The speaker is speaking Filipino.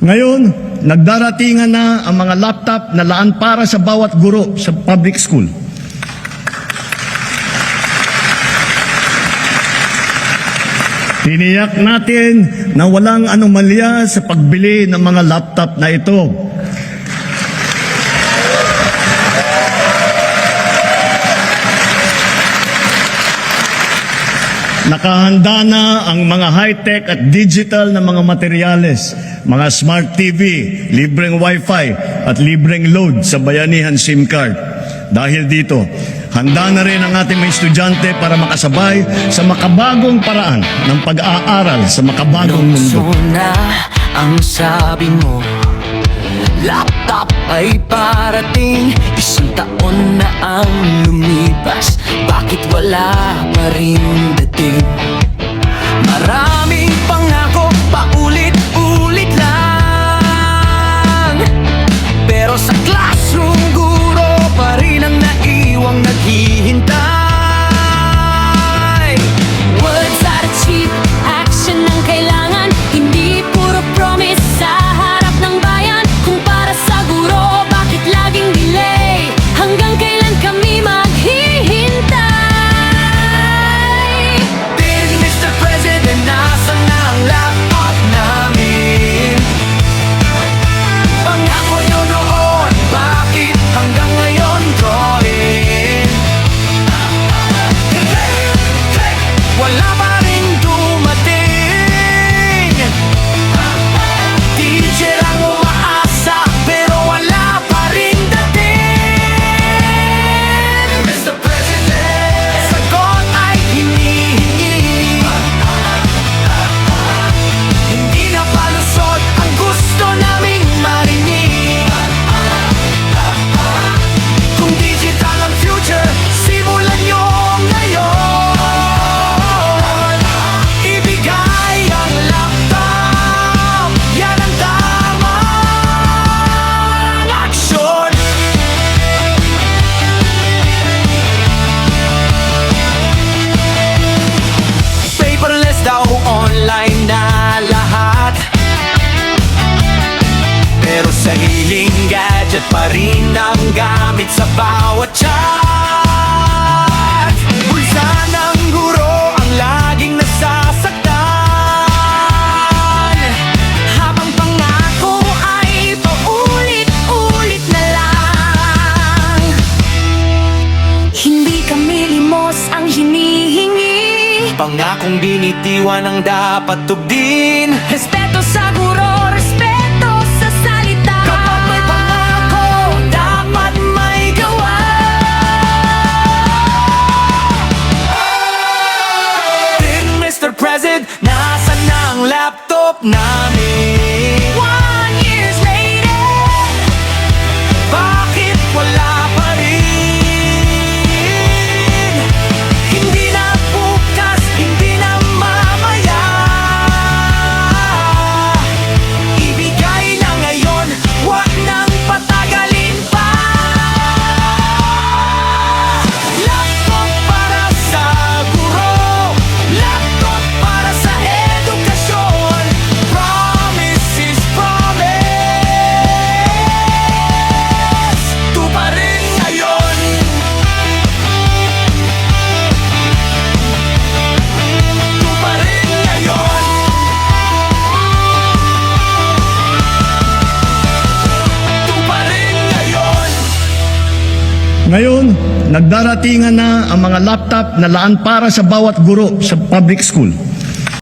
Ngayon, nagdaratingan na ang mga laptop na laan para sa bawat guro sa public school. Tiniyak natin na walang anomalya sa pagbili ng mga laptop na ito. Nakahanda na ang mga high-tech at digital na mga materyales, mga smart TV, libreng Wi-Fi at libreng load sa bayanihan SIM card. Dahil dito, handa na rin ang ating mga estudyante para makasabay sa makabagong paraan ng pag-aaral sa makabagong mundo. Na ang sabi mo, laptop ay parating, isang taon na ang lumipas, bakit wala pa rin dating? Maraming pangako, paulit-ulit lang, pero sa classroom guro pa rin ang naiwang naghihintay. Words are cheap, action ang kailangan, hindi puro promise sa harap ng bayan. Kung para sa guro, bakit laging delay? Hanggang kailan kami maghihintay? Dear Mr. President, nasaan na ang laptop namin? Pangako nyo noon, bakit hanggang ngayon drawing? Wala pa rin dumating. Teacher ang umaasa, pero wala pa rin dating. Mr. President, sagot ay hinihingi. Hindi na palusot ang gusto naming marinig. Kung digital ang future, simulan nyo ngayon. Ibigay ang laptop, yan ang tamang aksyon. Paperless daw, online na lahat, pero sariling gadget pa rin ang gamit sa bawat chat. Bulsa ng guro ang laging nasasaktan, habang pangako ay paulit-ulit na lang. Hindi kami limos ang hinihingi, Pangakong binitiwan ang dapat tubdin. respeto sa guro, respeto sa salita. Kapag may pangako, dapat may gawa. Then, Mr. President, nasaan na ang laptop namin? 1 years later, Bakit wala pa rin? Hindi na bukas, hindi na mamaya. Ibigay na ngayon, wag nang patagalin pa. Laptop para sa guro, laptop para sa edukasyon. Promise is promise, tuparin ngayon. Tuparin ngayon. Tuparin ngayon. Ngayon, nagdaratingan na ang mga laptop na laan para sa bawat guro sa public school.